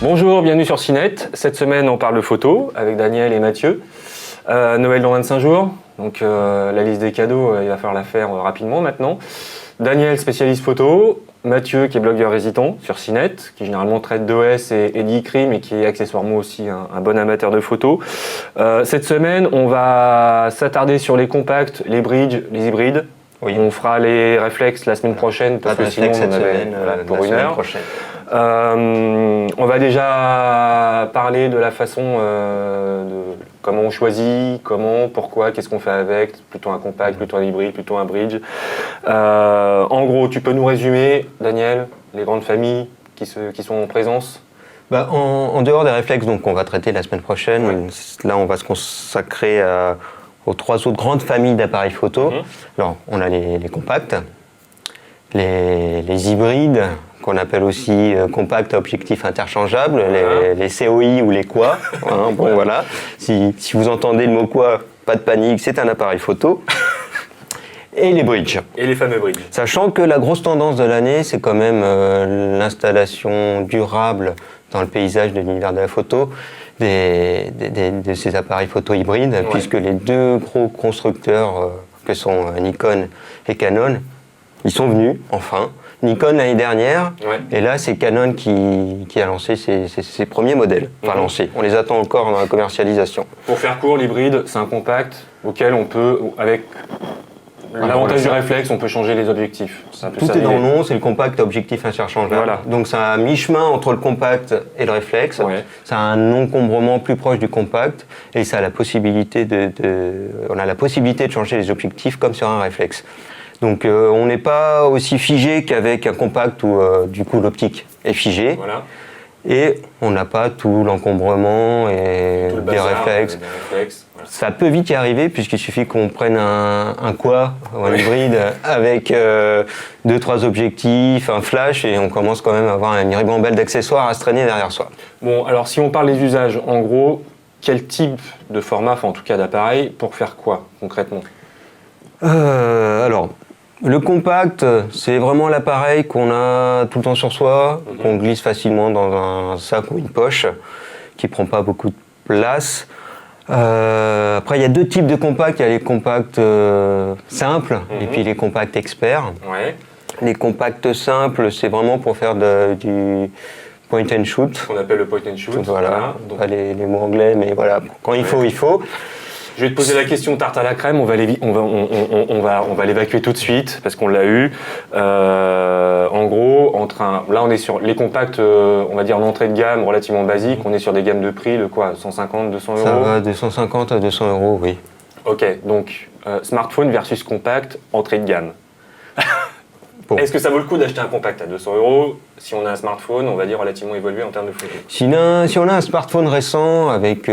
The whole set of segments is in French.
Bonjour, bienvenue sur Cinet. Cette semaine, on parle de photos avec Daniel et Mathieu. Noël dans 25 jours, donc la liste des cadeaux, il va falloir la faire rapidement maintenant. Daniel, spécialiste photo. Mathieu, qui est blogueur résident sur Cinet, qui généralement traite d'OS et d'e-crime et qui est accessoirement aussi un bon amateur de photos. Cette semaine, on va s'attarder sur les compacts, les bridges, les hybrides. Oui. On fera les réflexes la semaine prochaine parce que sinon on avait pour une heure. On va déjà parler de la façon de comment on choisit, pourquoi, qu'est-ce qu'on fait avec, plutôt un compact, plutôt un hybride, plutôt un bridge. En gros, tu peux nous résumer, Daniel, les grandes familles qui sont en présence? En dehors des réflexes donc, qu'on va traiter la semaine prochaine, là on va se consacrer aux trois autres grandes familles d'appareils photo. Alors, on a les compacts, les hybrides, qu'on appelle aussi compact à objectif interchangeable, les COI ou les QA. Voilà. Si vous entendez le mot QA, pas de panique, c'est un appareil photo. Et les bridges. Et les fameux bridges. Sachant que la grosse tendance de l'année, c'est quand même l'installation durable dans le paysage de l'univers de la photo de ces appareils photo hybrides, puisque les deux gros constructeurs que sont Nikon et Canon, ils sont venus, enfin. Nikon l'année dernière, et là c'est Canon qui a lancé ses premiers modèles. Enfin lancé, on les attend encore dans la commercialisation. Pour faire court, l'hybride, c'est un compact auquel on peut, avec l'avantage du réflexe, on peut changer les objectifs. Tout est dans le nom, c'est le compact à objectif interchangeable. Voilà. Donc c'est un mi-chemin entre le compact et le réflexe. Ça a un encombrement plus proche du compact et ça a la possibilité on a la possibilité de changer les objectifs comme sur un réflexe. Donc on n'est pas aussi figé qu'avec un compact où du coup l'optique est figée. Voilà. Et on n'a pas tout l'encombrement et des réflexes. Voilà. Ça peut vite y arriver puisqu'il suffit qu'on prenne un quad ou un hybride avec 2-3 objectifs, un flash et on commence quand même à avoir une ribambelle d'accessoires à se traîner derrière soi. Bon, alors si on parle des usages, en gros, quel type de format, enfin en tout cas d'appareil, pour faire quoi concrètement? Alors, le compact, c'est vraiment l'appareil qu'on a tout le temps sur soi, qu'on glisse facilement dans un sac ou une poche, qui ne prend pas beaucoup de place. Après, il y a deux types de compacts. Il y a les compacts simples et puis les compacts experts. Les compacts simples, c'est vraiment pour faire du point and shoot. Ce qu'on appelle le point and shoot. Voilà, donc pas les mots anglais, mais voilà, quand il faut, il faut. Je vais te poser la question tarte à la crème, on va l'évacuer tout de suite parce qu'on l'a eu. En gros, là on est sur les compacts, on va dire en entrée de gamme relativement basique, on est sur des gammes de prix de quoi, 150, 200 euros? Ça va de 150 à 200 euros, oui. Ok, donc smartphone versus compact, entrée de gamme. Bon. Est-ce que ça vaut le coup d'acheter un compact à 200 euros si on a un smartphone, on va dire relativement évolué en termes de photo? Si on a un smartphone récent avec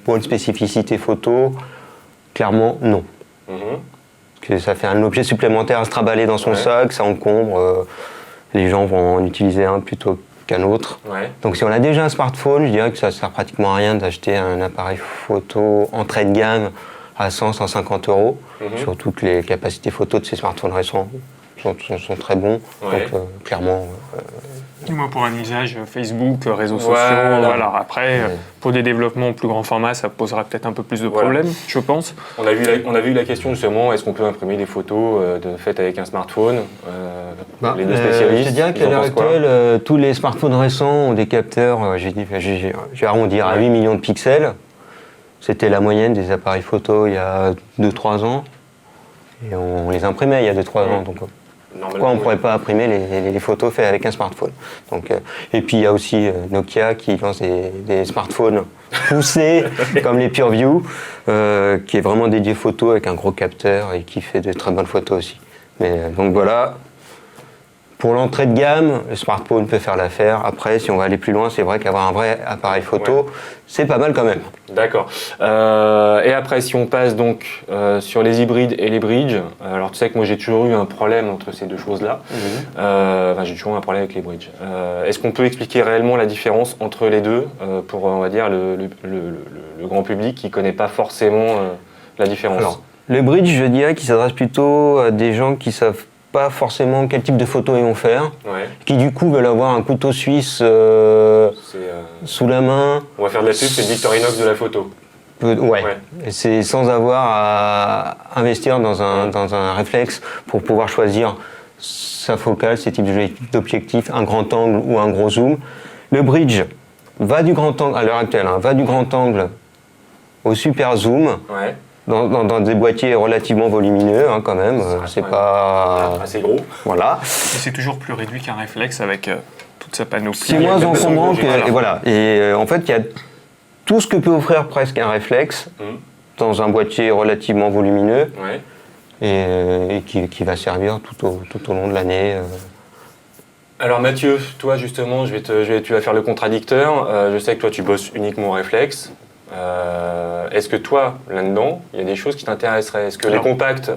bonne spécificité photo, clairement non. Que ça fait un objet supplémentaire à se trimballer dans son sac, ça encombre, les gens vont en utiliser un plutôt qu'un autre. Donc si on a déjà un smartphone, je dirais que ça ne sert pratiquement à rien d'acheter un appareil photo entrée de gamme à 100-150 euros, surtout que les capacités photo de ces smartphones récents sont très bons, donc clairement... Moi, pour un usage Facebook, réseaux sociaux, voilà. Après, pour des développements plus grand format, ça posera peut-être un peu plus de problèmes, je pense. On a vu la question justement, est-ce qu'on peut imprimer des photos faites avec un smartphone? Les deux spécialistes. Je dirais qu'à l'heure actuelle, tous les smartphones récents ont des capteurs, j'ai arrondi à 8 millions de pixels. C'était la moyenne des appareils photo il y a 2-3 ans. Et on les imprimait il y a 2-3 ans. Donc, pourquoi on ne pourrait pas imprimer les photos faites avec un smartphone? Donc, et puis il y a aussi Nokia qui lance des smartphones poussés comme les PureView, qui est vraiment dédié photo avec un gros capteur et qui fait de très bonnes photos aussi. Donc voilà, pour l'entrée de gamme, le smartphone peut faire l'affaire. Après, si on va aller plus loin, c'est vrai qu'avoir un vrai appareil photo, c'est pas mal quand même. D'accord. Et après, si on passe donc sur les hybrides et les bridges, alors tu sais que moi j'ai toujours eu un problème entre ces deux choses-là. J'ai toujours eu un problème avec les bridges. Est-ce qu'on peut expliquer réellement la différence entre les deux pour, on va dire, le grand public qui ne connaît pas forcément la différence? Alors, le bridge, je dirais qu'il s'adresse plutôt à des gens qui savent pas forcément quel type de photo ils vont faire, Ouais. qui du coup veulent avoir un couteau suisse sous la main. On va faire de la pub, c'est le Victorinox de la photo. Ouais. Et c'est sans avoir à investir dans un réflexe pour pouvoir choisir sa focale, ses types d'objectifs, un grand angle ou un gros zoom. Le bridge va du grand angle, à l'heure actuelle, va du grand angle au super zoom. Ouais. Dans des boîtiers relativement volumineux quand même, c'est pas... assez gros. Voilà. Et c'est toujours plus réduit qu'un réflexe avec toute sa panoplie. C'est moins encombrant voilà. et voilà. Et en fait, il y a tout ce que peut offrir presque un réflexe dans un boîtier relativement volumineux Ouais. et qui va servir tout au long de l'année. Alors Mathieu, toi justement, tu vas faire le contradicteur. Je sais que toi tu bosses uniquement en réflexe. Est-ce que toi, là-dedans, il y a des choses qui t'intéresseraient? Est-ce que les compacts,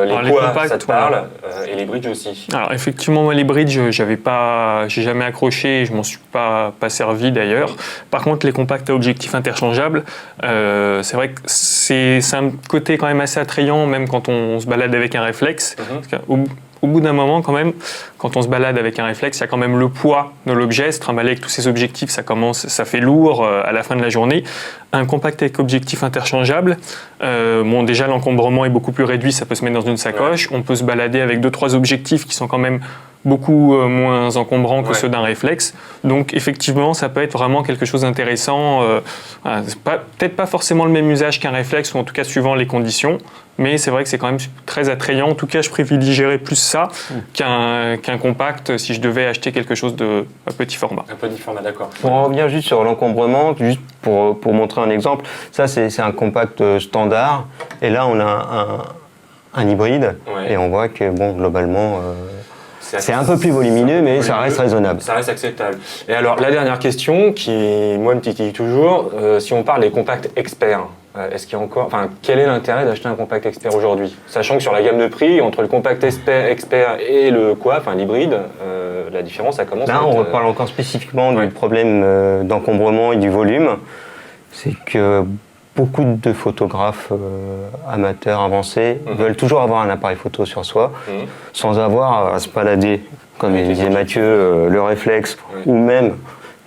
les poids, ça te parle? Et les bridges aussi? Alors effectivement, moi les bridges, j'ai jamais accroché et je m'en suis pas servi d'ailleurs. Par contre, les compacts à objectifs interchangeables, c'est vrai que c'est un côté quand même assez attrayant, même quand on se balade avec un réflexe. Parce qu'au bout d'un moment, quand même, quand on se balade avec un réflexe, il y a quand même le poids de l'objet. Se trimballer avec tous ces objectifs, ça fait lourd à la fin de la journée. Un compact avec objectif interchangeable, déjà l'encombrement est beaucoup plus réduit, ça peut se mettre dans une sacoche. On peut se balader avec 2-3 objectifs qui sont quand même beaucoup moins encombrants que ceux d'un réflexe. Donc effectivement, ça peut être vraiment quelque chose d'intéressant. Peut-être pas forcément le même usage qu'un réflexe, ou en tout cas suivant les conditions. Mais c'est vrai que c'est quand même très attrayant. En tout cas, je privilégierais plus ça qu'un compact si je devais acheter quelque chose de petit format. Un petit format, d'accord. Pour en revenir juste sur l'encombrement, juste pour montrer un exemple, ça c'est un compact standard. Et là, on a un hybride. Ouais. Et on voit que bon, globalement... c'est un peu plus volumineux, mais ça reste raisonnable. Ça reste acceptable. Et alors, la dernière question, qui, moi, me titille toujours, si on parle des compacts experts, est-ce qu'il y a encore... Enfin, quel est l'intérêt d'acheter un compact expert aujourd'hui? Sachant que sur la gamme de prix, entre le compact expert et l'hybride, la différence, ça commence à être... Là, on reparle encore spécifiquement du problème d'encombrement et du volume. C'est que beaucoup de photographes amateurs avancés veulent toujours avoir un appareil photo sur soi, sans avoir à se balader, comme disait Mathieu, le réflexe, ou même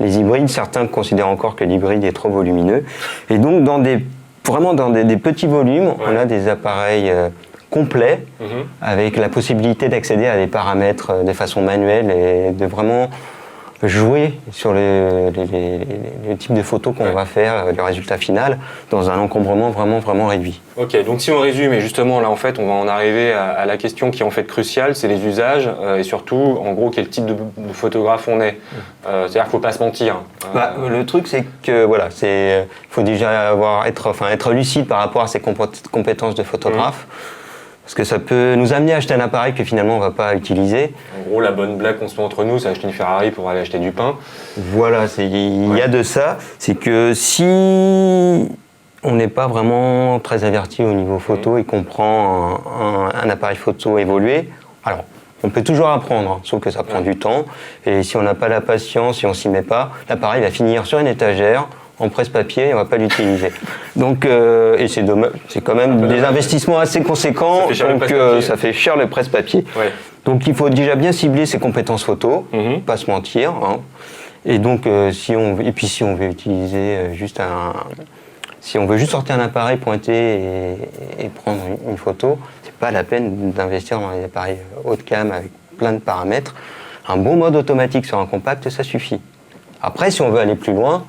les hybrides. Certains considèrent encore que l'hybride est trop volumineux. Et donc, vraiment dans des petits volumes, on a des appareils complets, avec la possibilité d'accéder à des paramètres de façon manuelle et de vraiment jouer sur le type de photos qu'on va faire, le résultat final, dans un encombrement vraiment réduit. Ok, donc si on résume, et justement là en fait on va en arriver à la question qui est en fait cruciale, c'est les usages et surtout en gros quel type de photographe on est. C'est-à-dire qu'il ne faut pas se mentir. Le truc c'est que voilà, il faut déjà être lucide par rapport à ses compétences de photographe. Parce que ça peut nous amener à acheter un appareil que finalement on ne va pas utiliser. En gros, la bonne blague qu'on se fait entre nous, c'est acheter une Ferrari pour aller acheter du pain. Voilà, il y a de ça. C'est que si on n'est pas vraiment très averti au niveau photo et qu'on prend un appareil photo évolué, alors on peut toujours apprendre, sauf que ça prend du temps. Et si on n'a pas la patience, si on ne s'y met pas, l'appareil va finir sur une étagère, en presse-papier, et on ne va pas l'utiliser. Donc, et c'est dommage, c'est quand même des investissements assez conséquents, donc ça fait cher le presse-papier. Ouais. Donc il faut déjà bien cibler ses compétences photo, pas se mentir. Et donc si on veut utiliser si on veut juste sortir un appareil, pointer et prendre une photo, c'est pas la peine d'investir dans des appareils haut de gamme avec plein de paramètres. Un bon mode automatique sur un compact, ça suffit. Après, si on veut aller plus loin,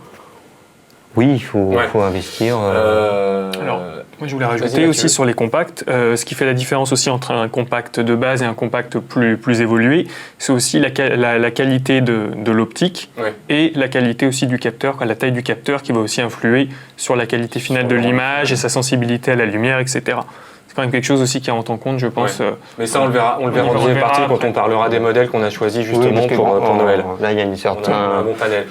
oui, il faut investir. Alors, moi je voulais rajouter aussi sur les compacts, ce qui fait la différence aussi entre un compact de base et un compact plus évolué, c'est aussi la qualité de l'optique et la qualité aussi du capteur, la taille du capteur qui va aussi influer sur la qualité finale de l'image et sa sensibilité à la lumière, etc. C'est quand même quelque chose aussi qui rentre en compte, je pense. Mais ça, on le verra en deuxième partie quand on parlera des modèles qu'on a choisis justement pour Noël. Là, il y a une certaine... un bon panel.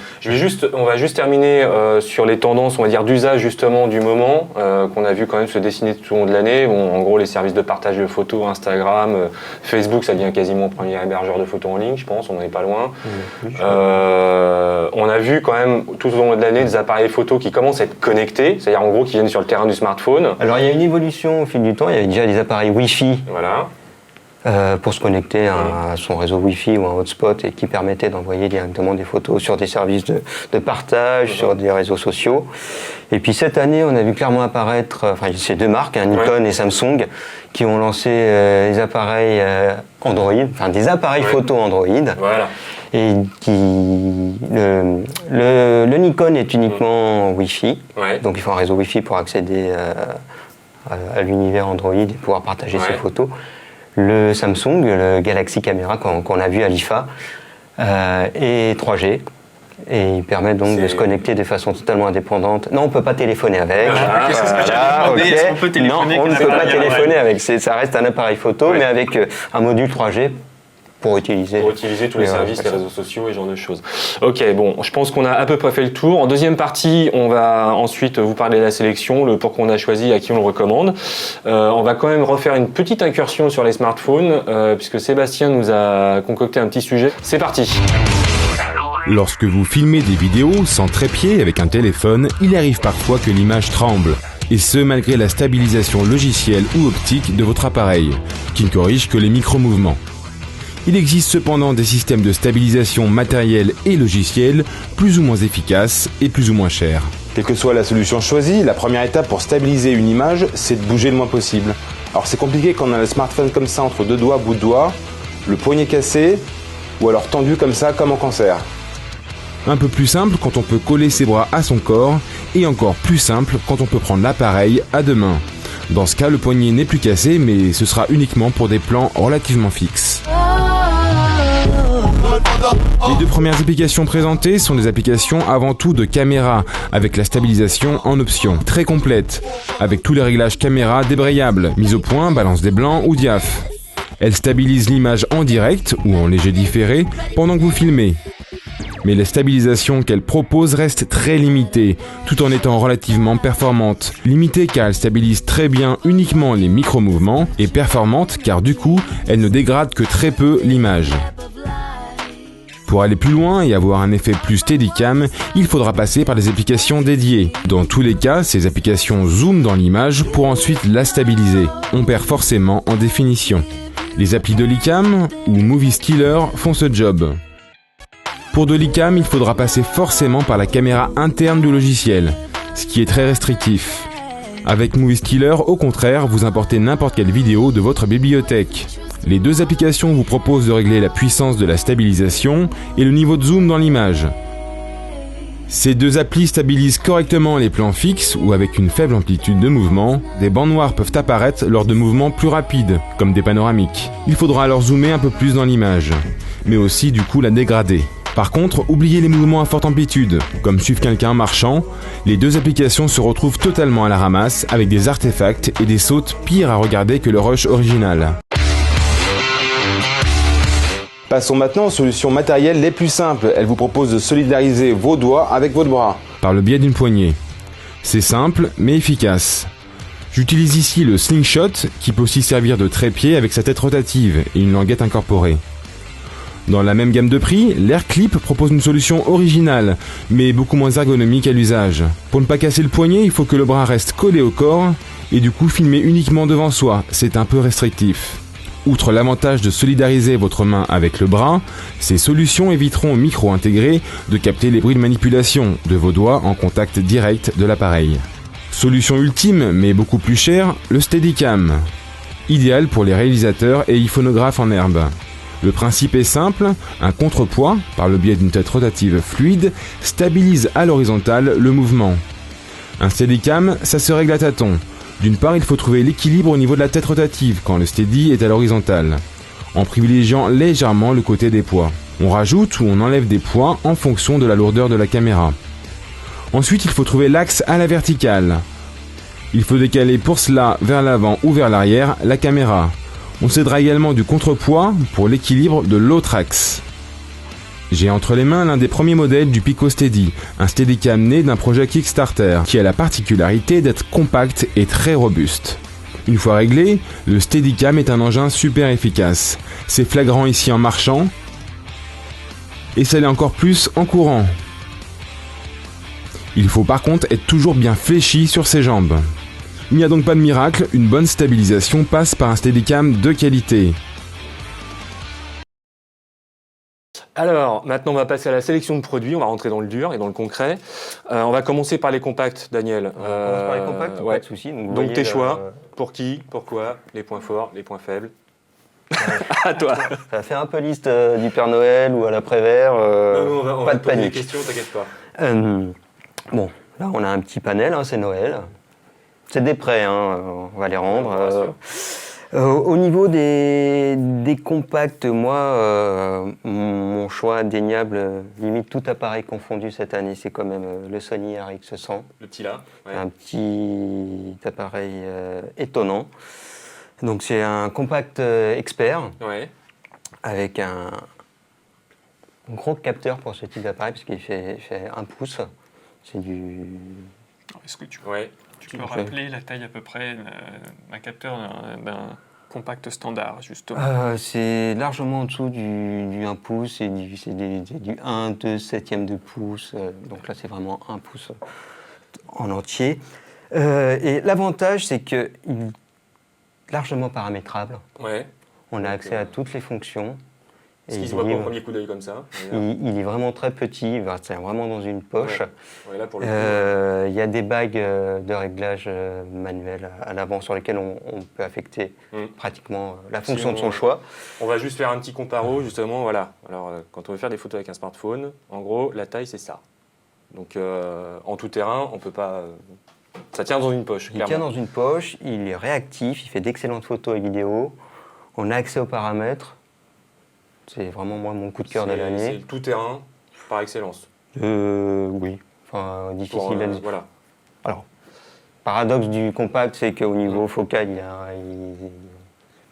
On va juste terminer sur les tendances, on va dire, d'usage justement du moment, qu'on a vu quand même se dessiner tout au long de l'année. Bon, en gros, les services de partage de photos, Instagram, Facebook, ça devient quasiment le premier hébergeur de photos en ligne, je pense, on n'en est pas loin. On a vu quand même tout au long de l'année des appareils photo qui commencent à être connectés, c'est-à-dire en gros qui viennent sur le terrain du smartphone. Alors, il y a une évolution au fil du temps. Il y avait déjà des appareils Wi-Fi pour se connecter à son réseau Wi-Fi ou un hotspot et qui permettait d'envoyer directement des photos sur des services de partage, sur des réseaux sociaux. Et puis cette année, on a vu clairement apparaître, ces deux marques, Nikon et Samsung, qui ont lancé des appareils Android, des appareils photo Android. Voilà. Et le Nikon est uniquement Wi-Fi, donc il faut un réseau Wi-Fi pour accéder à l'univers Android et pouvoir partager ses photos. Le Samsung, le Galaxy Camera qu'on a vu à l'IFA, est 3G. Et il permet donc de se connecter de façon totalement indépendante. Non, on ne peut pas téléphoner avec. C'est ce que j'avais demandé. Est-ce qu'on peut téléphoner? Non, on ne peut pas téléphoner avec. Ça reste un appareil photo, mais avec un module 3G pour utiliser tous les services, les réseaux sociaux et ce genre de choses. Ok, bon, je pense qu'on a à peu près fait le tour. En deuxième partie, on va ensuite vous parler de la sélection, le pourquoi on a choisi, à qui on le recommande. On va quand même refaire une petite incursion sur les smartphones, puisque Sébastien nous a concocté un petit sujet. C'est parti. Lorsque vous filmez des vidéos sans trépied avec un téléphone, il arrive parfois que l'image tremble. Et ce, malgré la stabilisation logicielle ou optique de votre appareil, qui ne corrige que les micro-mouvements. Il existe cependant des systèmes de stabilisation matériels et logiciels plus ou moins efficaces et plus ou moins chers. Quelle que soit la solution choisie, la première étape pour stabiliser une image, c'est de bouger le moins possible. Alors c'est compliqué quand on a le smartphone comme ça entre deux doigts, bout de doigt, le poignet cassé, ou alors tendu comme ça, comme en cancer. Un peu plus simple quand on peut coller ses bras à son corps, et encore plus simple quand on peut prendre l'appareil à deux mains. Dans ce cas, le poignet n'est plus cassé, mais ce sera uniquement pour des plans relativement fixes. Les deux premières applications présentées sont des applications avant tout de caméra, avec la stabilisation en option, très complète, avec tous les réglages caméra débrayables, mise au point, balance des blancs ou diaph. Elles stabilisent l'image en direct ou en léger différé pendant que vous filmez. Mais la stabilisation qu'elle propose reste très limitée, tout en étant relativement performante. Limitée car elle stabilise très bien uniquement les micro-mouvements, et performante car du coup, elle ne dégrade que très peu l'image. Pour aller plus loin et avoir un effet plus Steadicam, il faudra passer par des applications dédiées. Dans tous les cas, ces applications zooment dans l'image pour ensuite la stabiliser. On perd forcément en définition. Les applis Dollycam ou Movie Stealer font ce job. Pour Dollycam, il faudra passer forcément par la caméra interne du logiciel, ce qui est très restrictif. Avec Movie Stealer, au contraire, vous importez n'importe quelle vidéo de votre bibliothèque. Les deux applications vous proposent de régler la puissance de la stabilisation et le niveau de zoom dans l'image. Ces deux applis stabilisent correctement les plans fixes ou avec une faible amplitude de mouvement. Des bancs noirs peuvent apparaître lors de mouvements plus rapides, comme des panoramiques. Il faudra alors zoomer un peu plus dans l'image, mais aussi du coup la dégrader. Par contre, oubliez les mouvements à forte amplitude, comme suivre quelqu'un marchant. Les deux applications se retrouvent totalement à la ramasse avec des artefacts et des sautes pires à regarder que le Rush original. Passons maintenant aux solutions matérielles les plus simples. Elles vous proposent de solidariser vos doigts avec votre bras. Par le biais d'une poignée. C'est simple, mais efficace. J'utilise ici le Slingshot, qui peut aussi servir de trépied avec sa tête rotative et une languette incorporée. Dans la même gamme de prix, l'AirClip propose une solution originale, mais beaucoup moins ergonomique à l'usage. Pour ne pas casser le poignet, il faut que le bras reste collé au corps, et du coup filmer uniquement devant soi, c'est un peu restrictif. Outre l'avantage de solidariser votre main avec le bras, ces solutions éviteront au micro intégré de capter les bruits de manipulation de vos doigts en contact direct de l'appareil. Solution ultime, mais beaucoup plus chère, le Steadicam. Idéal pour les réalisateurs et iphonographes en herbe. Le principe est simple, un contrepoids, par le biais d'une tête rotative fluide, stabilise à l'horizontale le mouvement. Un Steadicam, ça se règle à tâtons. D'une part, il faut trouver l'équilibre au niveau de la tête rotative quand le steady est à l'horizontale, en privilégiant légèrement le côté des poids. On rajoute ou on enlève des poids en fonction de la lourdeur de la caméra. Ensuite, il faut trouver l'axe à la verticale. Il faut décaler pour cela vers l'avant ou vers l'arrière la caméra. On s'aidera également du contrepoids pour l'équilibre de l'autre axe. J'ai entre les mains l'un des premiers modèles du Pico Steady, un Steadicam né d'un projet Kickstarter qui a la particularité d'être compact et très robuste. Une fois réglé, le Steadicam est un engin super efficace. C'est flagrant ici en marchant et ça l'est encore plus en courant. Il faut par contre être toujours bien fléchi sur ses jambes. Il n'y a donc pas de miracle, une bonne stabilisation passe par un Steadicam de qualité. Alors, maintenant, on va passer à la sélection de produits. On va rentrer dans le dur et dans le concret. On va commencer par les compacts, Daniel. On commence par les compacts, ouais. pas de souci. Donc, vous Donc voyez tes le- choix, pour qui, pourquoi, les points forts, les points faibles. À toi. Ça fait un peu liste du Père Noël ou à l'après-vert. Pas de panique. questions, t'inquiète pas. Bon, là on a un petit panel, hein, c'est Noël. C'est des prêts, hein, on va les rendre. On rassure. Au niveau des compacts, moi, mon choix indéniable, limite tout appareil confondu cette année, c'est quand même le Sony RX100. Le petit là. Ouais. Un petit appareil étonnant. Donc c'est un compact expert Ouais. avec un gros capteur pour ce type d'appareil parce qu'il fait 1 pouce. C'est du... Est-ce que tu Ouais. peux rappeler la taille à peu près d'un capteur d'un compact standard, justement? c'est largement en dessous du 1 pouce, c'est du 1, 2 septième de pouce. Donc là, c'est vraiment 1 pouce en entier. Et l'avantage, c'est qu'il est largement paramétrable. Ouais. On a Donc, accès à toutes les fonctions. Ce Et qui se voit pas au premier coup d'œil comme ça. il est vraiment très petit, c'est vraiment dans une poche. Ouais, là, pour le coup, Il y a des bagues de réglage manuel à l'avant sur lesquelles on peut affecter pratiquement la fonction de son choix. on va juste faire un petit comparo, justement. Voilà. Alors, quand on veut faire des photos avec un smartphone, en gros, la taille, c'est ça. Donc, en tout terrain, on peut pas. Ça tient dans une poche. Il tient dans une poche, il est réactif, il fait d'excellentes photos et vidéos. On a accès aux paramètres. C'est vraiment moi mon coup de cœur de C'est l'année. le tout terrain par excellence. Oui, enfin difficile à dire. Voilà. Alors, paradoxe du compact, c'est qu'au niveau focal, il a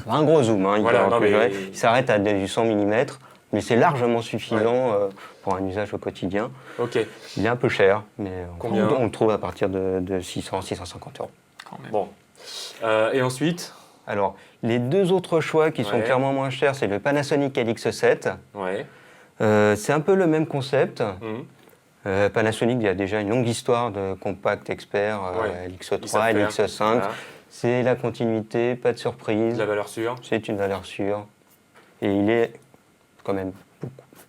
un gros zoom. Hein, Voilà, non, mais- il s'arrête à du 100 mm, mais c'est largement suffisant pour un usage au quotidien. Ok. Il est un peu cher, mais Combien on le trouve à partir de 600, 650 euros. Quand même. Bon. Et ensuite. Alors, les deux autres choix qui sont Ouais. clairement moins chers, c'est le Panasonic LX7. Ouais. C'est un peu le même concept. Mhm. Panasonic, il y a déjà une longue histoire de compact expert, Ouais. Ils LX3, savent faire. LX5. Voilà. C'est la continuité, pas de De surprise. la valeur sûre. C'est une valeur sûre. Et il est quand même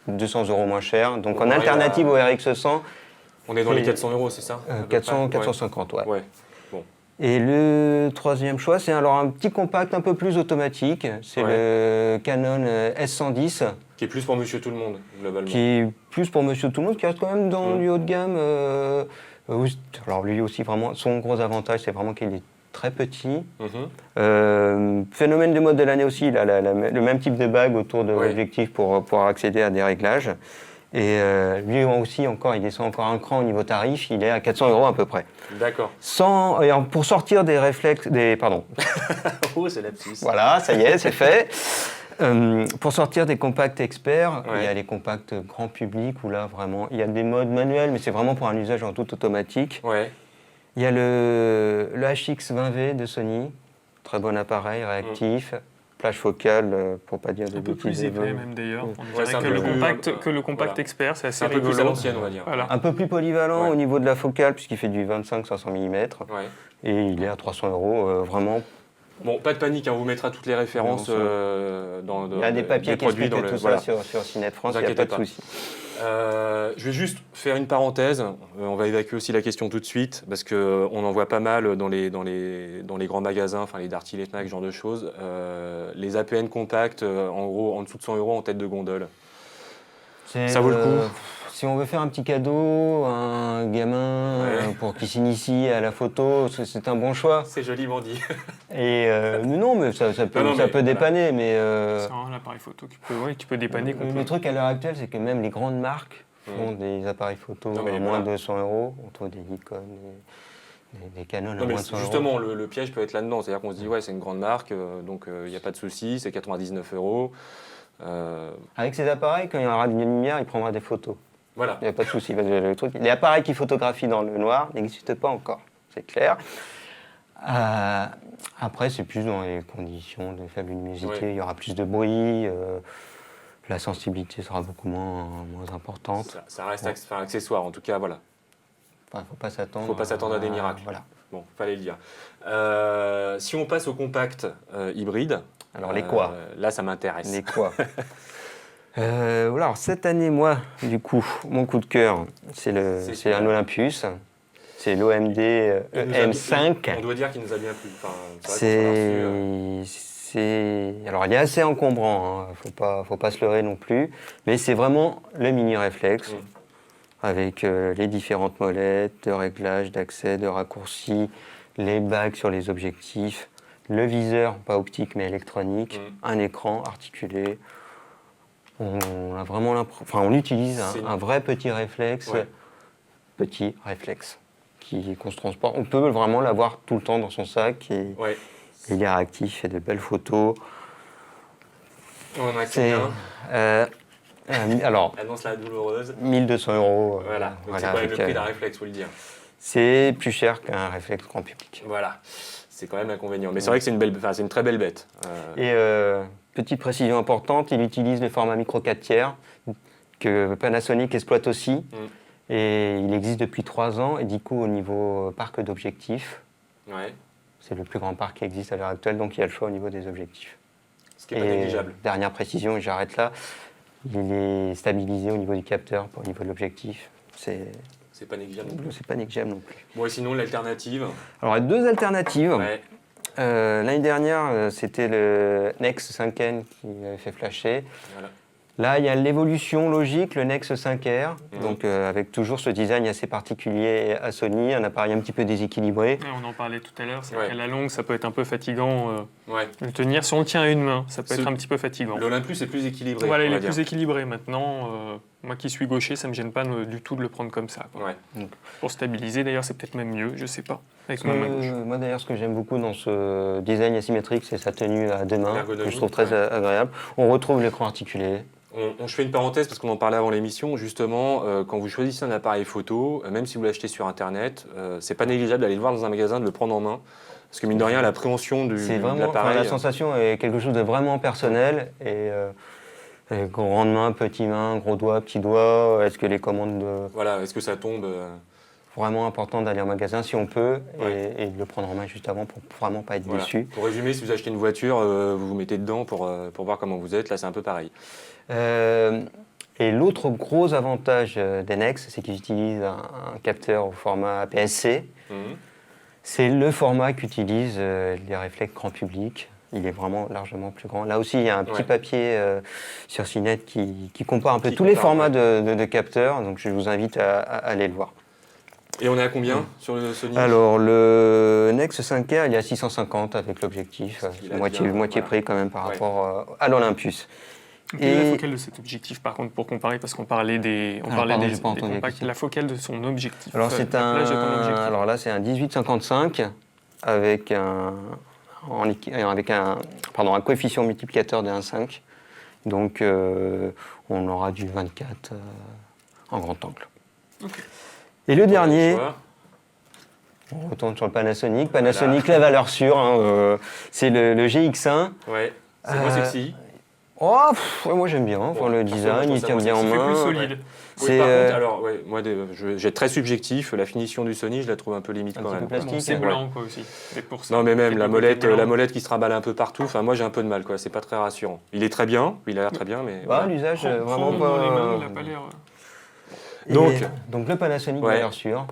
200 euros moins cher. Donc On en arrive alternative à- au RX100, On est dans les Et- 400 euros, c'est ça à peu 400, près 450, ouais. Ouais. Et le troisième choix, c'est alors un petit compact un peu plus automatique. C'est le Canon S110, Qui est plus pour monsieur tout le monde, globalement. qui est plus pour monsieur tout le monde, qui reste quand même dans du haut de gamme. Alors lui aussi, vraiment, son gros avantage, c'est vraiment qu'il est très petit. Mhm. Phénomène de mode de l'année aussi, il a le même type de bague autour de Ouais. l'objectif pour pouvoir accéder à des réglages. Et lui aussi, encore, il descend encore un cran au niveau tarif, il est à 400 euros à peu près. D'accord. Et alors, pour sortir des réflexes, pardon, Oh, c'est lapsus. voilà, ça y est, c'est fait. Pour sortir des compacts experts, Ouais. il y a les compacts grand public où là, vraiment, il y a des modes manuels, mais c'est vraiment pour un usage en tout automatique. Ouais. Il y a le HX20V de Sony, très bon appareil, réactif, plage focale, pour pas dire de Un peu plus bêtises. épais même d'ailleurs. On Ouais, c'est dirait un que peu le plus- compact voilà. expert, c'est assez C'est un peu plus à rigolo. l'ancienne, on va dire. Voilà. Un peu plus polyvalent Ouais. au niveau de la focale, puisqu'il fait du 25-500 mm, Ouais. et il est à 300 euros, vraiment. Bon, pas de panique, hein, on vous mettra toutes les références Non, dans Il y a des papiers qui produits expliquent dans tout le. ça Voilà. sur Cinet France, Vous il n'y a pas inquiétez de pas. souci. Je vais juste faire une parenthèse. On va évacuer aussi la question tout de suite parce que on en voit pas mal dans les grands magasins, enfin les Darty, les Fnac, ce genre de choses. Les APN compacts, en gros, en dessous de 100 euros en tête de gondole. Ça vaut le coup. Si on veut faire un petit cadeau à un gamin Ouais. pour qu'il s'initie à la photo, c'est un bon choix. C'est joliment dit. Et non, mais ça peut, Non, ça mais peut dépanner. Mais C'est vraiment un appareil photo qui peut dépanner le complètement. truc à l'heure actuelle, c'est que même les grandes marques font des appareils photo Non, mais à moins voilà. de 100 euros. On trouve des Nikon, des Canon Non, à mais moins de 100 euros. justement, le piège peut être là-dedans. C'est-à-dire qu'on se dit, ouais, c'est une grande marque, donc il n'y a pas de souci, c'est 99 euros. Avec ces appareils, quand il y aura de la lumière, il prendra des photos. Voilà. Il n'y a pas de souci. Parce que les appareils qui photographient dans le noir n'existent pas encore, c'est clair. Après, c'est plus dans les conditions de faible luminosité. Ouais. Il y aura plus de bruit, la sensibilité sera beaucoup moins importante. Ça reste un accessoire, en tout cas, voilà. Enfin, faut pas s'attendre. Faut pas s'attendre à des miracles. Voilà. Bon, fallait le dire. Si on passe au compact hybride. Alors, les quoi Là, ça m'intéresse. Les quoi Alors cette année, moi, du coup, mon coup de cœur, c'est un Olympus. C'est l'OMD EM5. On doit dire qu'il nous a bien plu. Enfin, c'est vrai qu'on l'a reçu, Alors il est assez encombrant, hein. Faut pas se leurrer non plus, mais c'est vraiment le mini réflexe avec les différentes molettes de réglage, d'accès, de raccourci, les bagues sur les objectifs, le viseur, pas optique mais électronique, un écran articulé. On a vraiment on utilise un vrai petit réflexe, qu'on se transporte. On peut vraiment l'avoir tout le temps dans son sac et il est réactif, fait de belles photos. On a combien alors, annonce la douloureuse. 1 200 €. Voilà, donc c'est quand même le prix d'un réflexe, faut le dire. C'est plus cher qu'un réflexe grand public. Voilà, c'est quand même l'inconvénient. Mais c'est vrai que c'est une très belle bête. Et petite précision importante, il utilise le format micro 4 tiers que Panasonic exploite aussi. Et il existe depuis 3 ans. Et du coup, au niveau parc d'objectifs, c'est le plus grand parc qui existe à l'heure actuelle. Donc, il y a le choix au niveau des objectifs. Ce qui n'est pas négligeable. Dernière précision, et j'arrête là. Il est stabilisé au niveau du capteur, au niveau de l'objectif. C'est pas négligeable non plus. C'est pas négligeable non plus. Bon, et sinon, l'alternative. Alors, il y a 2 alternatives. L'année dernière, c'était le Nex 5N qui avait fait flasher. Voilà. Là, il y a l'évolution logique, le Nex 5R, donc avec toujours ce design assez particulier à Sony, un appareil un petit peu déséquilibré. On en parlait tout à l'heure, c'est qu'à la longue, ça peut être un peu fatigant de le tenir. Si on le tient à une main, ça peut être un petit peu fatigant. L'Olympus est plus équilibré. Voilà, il est plus équilibré maintenant. Moi qui suis gaucher, ça ne me gêne pas du tout de le prendre comme ça. Pour stabiliser, d'ailleurs, c'est peut-être même mieux, je sais pas. Avec ma main gauche. Moi d'ailleurs, ce que j'aime beaucoup dans ce design asymétrique, c'est sa tenue à 2 mains, que je trouve très agréable. On retrouve l'écran articulé. Je fais une parenthèse parce qu'on en parlait avant l'émission. Justement, quand vous choisissez un appareil photo, même si vous l'achetez sur Internet, c'est pas négligeable d'aller le voir dans un magasin, de le prendre en main. Parce que mine de rien, l'appréhension de l'appareil... La sensation est quelque chose de vraiment personnel. Et grande main, petit main, gros doigt, petit doigt, est-ce que les commandes... Voilà, est-ce que ça tombe Vraiment important d'aller en magasin si on peut et de le prendre en main juste avant pour vraiment pas être déçu. Pour résumer, si vous achetez une voiture, vous vous mettez dedans pour voir comment vous êtes. Là, c'est un peu pareil. Et l'autre gros avantage des Nex, c'est qu'ils utilisent un capteur au format APS-C. C'est le format qu'utilisent les réflexes grand public. Il est vraiment largement plus grand. Là aussi, il y a un petit papier sur CNET qui compare un peu tous les formats de capteurs. Donc, je vous invite à aller le voir. Et on est à combien sur le Sony ? Alors, le Nex 5R, il est à 650 avec l'objectif. Moitié prix quand même par rapport à l'Olympus. Et la focale de cet objectif, par contre, pour comparer, parce qu'on parlait des compacts, la focale de son objectif. Alors, alors là, c'est un 18-55 avec un coefficient multiplicateur de 1,5. Donc, on aura du 24 en grand angle. Et le dernier, on retourne sur le Panasonic. Panasonic, la valeur sûre, c'est le GX1. Ouais, c'est moins sexy. Moi j'aime bien, le design, il tient bien en main. C'est plus solide. Oui, par contre, alors, moi, j'ai très subjectif, la finition du Sony, je la trouve un peu limite quand même. C'est blanc, quoi, aussi. Non, mais même la molette qui se trimballe un peu partout, enfin, moi j'ai un peu de mal, quoi, c'est pas très rassurant. Il est très bien, il a l'air très bien, mais... L'usage, vraiment pas... Dans les mains, il n'a pas l'air... Donc le Panasonic valeur sûre,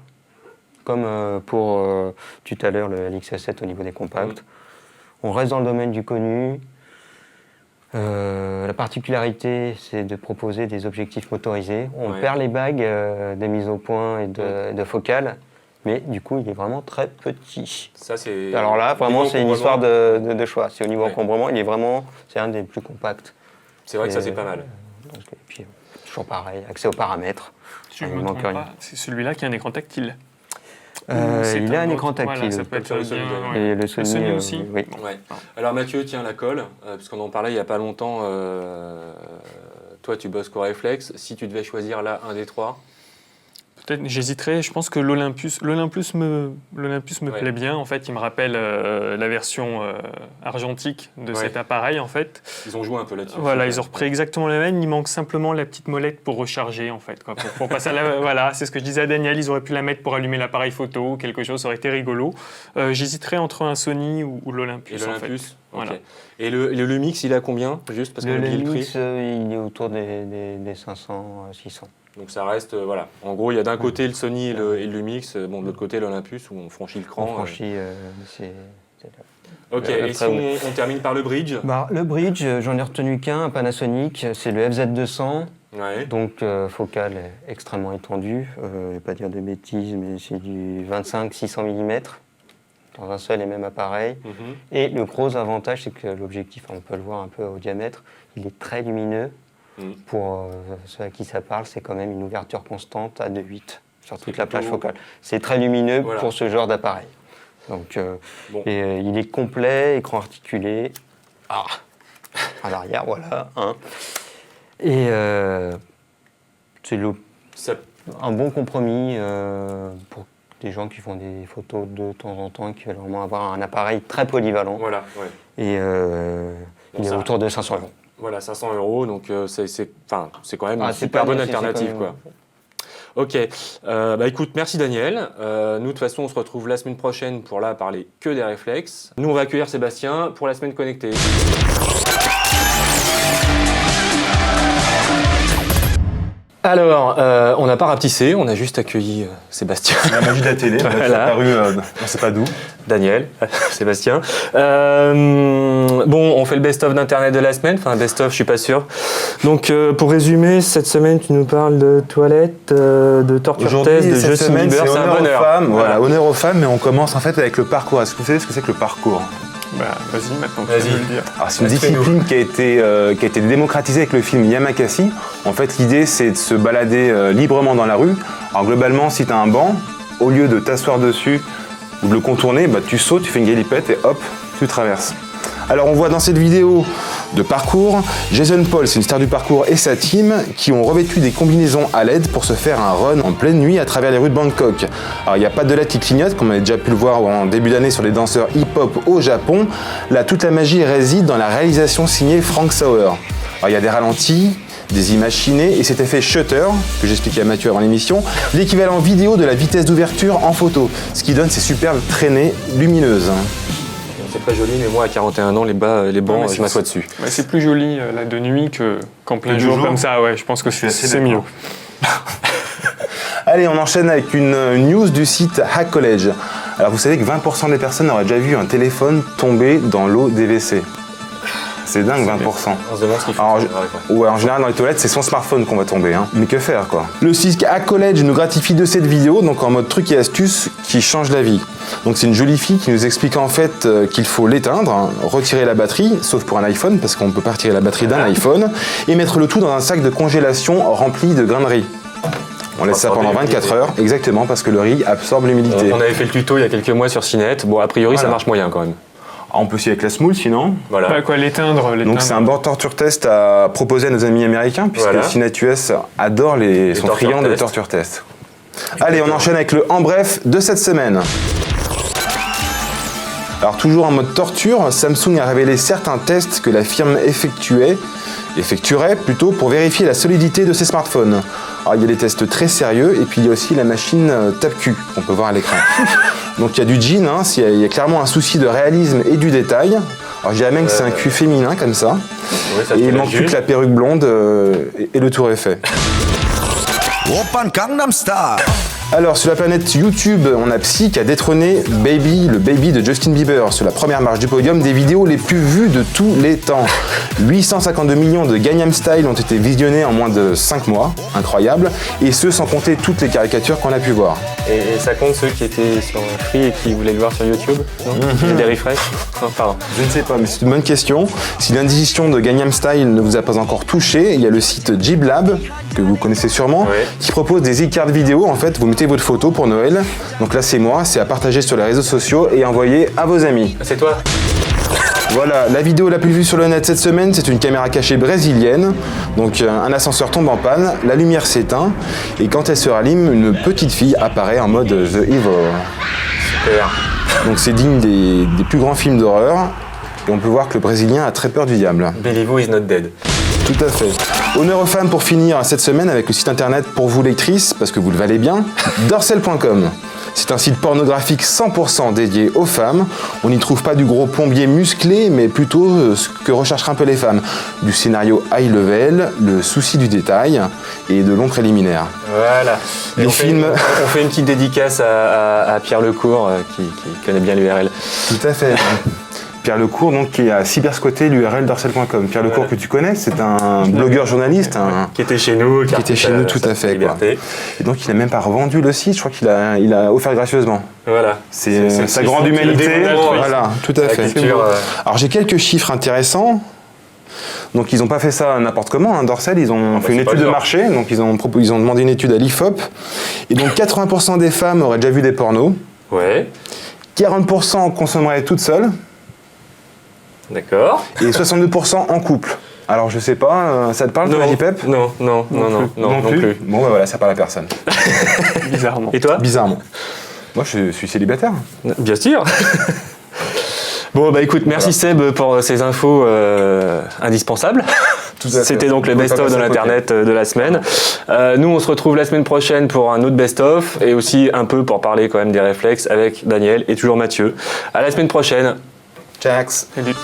comme pour tout à l'heure le LX-S7 au niveau des compacts. On reste dans le domaine du connu. La particularité, c'est de proposer des objectifs motorisés. On perd les bagues des mises au point et de focale, mais du coup, il est vraiment très petit. Alors là, vraiment, c'est une histoire de choix. C'est au niveau encombrement, c'est un des plus compacts. C'est vrai que ça, c'est pas mal. Et puis, toujours pareil, accès aux paramètres. Si je ne me trompe pas, c'est celui-là qui a un écran tactile. Il a un écran tactile. Voilà, ça peut être le Sony. Et le Sony aussi. Oui. Alors Mathieu, tiens la colle, puisqu'on en parlait il n'y a pas longtemps. Toi, tu bosses qu'au réflexe. Si tu devais choisir là un des trois, Peut-être, j'hésiterais. Je pense que l'Olympus me plaît bien. En fait, il me rappelle la version argentique de cet appareil. En fait, Ils ont joué un peu là-dessus. voilà, ils ont repris exactement la même. Il manque simplement la petite molette pour recharger, en fait, quoi. Pour passer à voilà, c'est ce que je disais à Daniel. Ils auraient pu la mettre pour allumer l'appareil photo, quelque chose. Ça aurait été rigolo. J'hésiterais entre un Sony ou l'Olympus. Et l'Olympus. En fait. Ok. Voilà. Et le Lumix, il est à combien? Juste parce qu'on a Le oublié le prix. Lumix, il est autour des 500, 600. Donc ça reste, voilà. En gros, il y a d'un côté le Sony et le Lumix, bon, de l'autre côté l'Olympus où on franchit le cran. On franchit, c'est là. Ok, et si on termine par le bridge? Le bridge, j'en ai retenu qu'un, un Panasonic, c'est le FZ200. Ouais. Donc focale extrêmement étendue, je ne vais pas dire de bêtises, mais c'est du 25-600 mm dans un seul et même appareil. Et le gros avantage, c'est que l'objectif, on peut le voir un peu au diamètre, il est très lumineux. Pour ceux à qui ça parle, c'est quand même une ouverture constante à 2,8 sur toute la plage focale. C'est très lumineux pour ce genre d'appareil. Donc, il est complet, écran articulé. À l'arrière, voilà. Et c'est un bon compromis pour des gens qui font des photos de temps en temps, qui veulent vraiment avoir un appareil très polyvalent. Voilà, ouais. Et il est autour de 500 €. Voilà, 500 €, donc c'est quand même une c'est super pas bonne nécessaire, alternative, quoi. Ok, écoute, merci Daniel. Nous, de toute façon, on se retrouve la semaine prochaine pour là parler que des réflexes. Nous, on va accueillir Sébastien pour la semaine connectée. Alors, on n'a pas rapetissé, on a juste accueilli Sébastien. La magie de la télé, Voilà. c'est apparu, on sait pas d'où. Daniel, Sébastien. Bon, on fait le best-of d'Internet de la semaine. Enfin, best-of, je suis pas sûr. Donc, pour résumer, cette semaine, tu nous parles de toilettes, de torture test, de cette Justin semaine, Bieber. c'est C'est un honneur aux bonheur. femmes. Voilà, honneur aux femmes, mais on commence en fait avec le parcours. Est-ce que vous savez ce que c'est que le parcours? Vas-y, maintenant tu Vas-y. veux le dire. Alors, c'est une Explique-nous. discipline qui a été démocratisée avec le film Yamakasi. En fait, l'idée, c'est de se balader librement dans la rue. Alors, globalement, si tu as un banc, au lieu de t'asseoir dessus ou de le contourner, tu sautes, tu fais une galipette et hop, tu traverses. Alors, on voit dans cette vidéo de parcours Jason Paul, c'est une star du parcours, et sa team qui ont revêtu des combinaisons à LED pour se faire un run en pleine nuit à travers les rues de Bangkok. Alors, il n'y a pas de LED qui clignote, comme on a déjà pu le voir en début d'année sur les danseurs hip-hop au Japon. Là, toute la magie réside dans la réalisation signée Frank Sauer. Alors, il y a des ralentis, des images chinées et cet effet shutter, que j'expliquais à Mathieu avant l'émission, l'équivalent vidéo de la vitesse d'ouverture en photo, ce qui donne ces superbes traînées lumineuses. C'est très joli, mais moi, à 41 ans, les bancs, je m'assois dessus. C'est plus joli là, de nuit qu'en plein De jour jour. comme ça. Ouais, je pense que suis assez c'est mieux. d'accord. Allez, on enchaîne avec une news du site Hack College. Alors, vous savez que 20% des personnes auraient déjà vu un téléphone tomber dans l'eau des WC. C'est dingue, 20%. On se demande ce qu'il faut. Alors, en général, dans les toilettes, c'est son smartphone qu'on va tomber. Mais que faire, quoi? Le site Hack College nous gratifie de cette vidéo, donc en mode truc et astuce qui change la vie. Donc c'est une jolie fille qui nous explique en fait qu'il faut l'éteindre, retirer la batterie, sauf pour un iPhone, parce qu'on ne peut pas retirer la batterie d'un iPhone, et mettre le tout dans un sac de congélation rempli de grains de riz. On laisse ça pendant 24 heures, exactement, parce que le riz absorbe l'humidité. On avait fait le tuto il y a quelques mois sur Cinet. Bon, a priori, ça marche moyen quand même. On peut aussi avec la semoule sinon. Voilà. Ouais, quoi, l'éteindre. Donc c'est un bon torture test à proposer à nos amis américains, puisque Voilà. Cinet US adore sont torture friands de tests. torture test. Allez, on enchaîne avec le en bref de cette semaine. Alors toujours en mode torture, Samsung a révélé certains tests que la firme effectuerait plutôt pour vérifier la solidité de ses smartphones. Alors il y a des tests très sérieux et puis il y a aussi la machine tape-cul qu'on peut voir à l'écran. Donc il y a du jean, il y a clairement un souci de réalisme et du détail. Alors je dirais même que c'est un cul féminin comme ça. Oui, ça Et il fait manque plus que la perruque blonde et le tour est fait. Oppan Gangnam Style. Alors, sur la planète YouTube, on a Psy qui a détrôné Baby, le baby de Justin Bieber, sur la première marche du podium des vidéos les plus vues de tous les temps. 852 millions de Gangnam Style ont été visionnés en moins de 5 mois, incroyable, et ce sans compter toutes les caricatures qu'on a pu voir. Et ça compte ceux qui étaient sur Free et qui voulaient le voir sur YouTube? Non? Il y a des refresh? Non, pardon. Je ne sais pas, mais c'est une bonne question. Si l'indigestion de Gangnam Style ne vous a pas encore touché, il y a le site Jiblab, que vous connaissez sûrement, Ouais. qui propose des e-cards vidéo. En fait, vous mettez votre photo pour Noël. Donc là, c'est moi, c'est à partager sur les réseaux sociaux et envoyer à vos amis. C'est toi? Voilà, la vidéo la plus vue sur le net cette semaine, c'est une caméra cachée brésilienne. Donc un ascenseur tombe en panne, la lumière s'éteint et quand elle se rallume, une petite fille apparaît en mode The Evil. Super. Donc c'est digne des plus grands films d'horreur et on peut voir que le Brésilien a très peur du diable. Beliveau is not dead. Tout à fait. Honneur aux femmes pour finir cette semaine avec le site internet pour vous lectrices, parce que vous le valez bien, dorsel.com. C'est un site pornographique 100% dédié aux femmes. On n'y trouve pas du gros plombier musclé, mais plutôt ce que recherchent un peu les femmes. Du scénario high level, le souci du détail et de longs préliminaires. Voilà. Et Les on films- on fait une petite dédicace à Pierre Lecourt, qui connaît bien l'URL. Tout à fait. Pierre Lecourt, donc, qui est à cybersquatter l'URL dorsel.com. Pierre Lecourt que tu connais, c'est un blogueur journaliste, Qui était chez nous. qui était chez nous tout à fait. Quoi. Liberté. Et donc il n'a même pas revendu le site, je crois qu'il a offert gracieusement. Voilà. C'est sa c'est grande le humanité. développement, Voilà, tout à La fait. culture, Alors j'ai quelques chiffres intéressants. Donc ils n'ont pas fait ça n'importe comment, hein, Dorsel, ils ont fait une c'est pas étude de le genre. marché, donc ils ont demandé une étude à l'IFOP. Et donc 80% des femmes auraient déjà vu des pornos, Ouais. 40% consommeraient toutes seules, D'accord. et 62% en couple. Alors je sais pas, ça te parle toi, Pep? Non, non plus. Bon bah voilà, ça parle à personne. Bizarrement. Et toi? Bizarrement. Moi je suis célibataire. Bien sûr. Bon, bah écoute, merci Seb pour ces infos indispensables. Tout à fait. C'était donc le On peut pas best-of passer de à côté. l'Internet de la semaine. Nous, on se retrouve la semaine prochaine pour un autre best-of et aussi un peu pour parler quand même des réflexes avec Daniel et toujours Mathieu. À la semaine prochaine. Jax. Salut.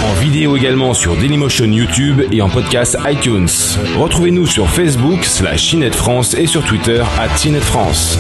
En vidéo également sur Dailymotion YouTube et en podcast iTunes. Retrouvez-nous sur Facebook /CinetFrance et sur Twitter @CinetFrance.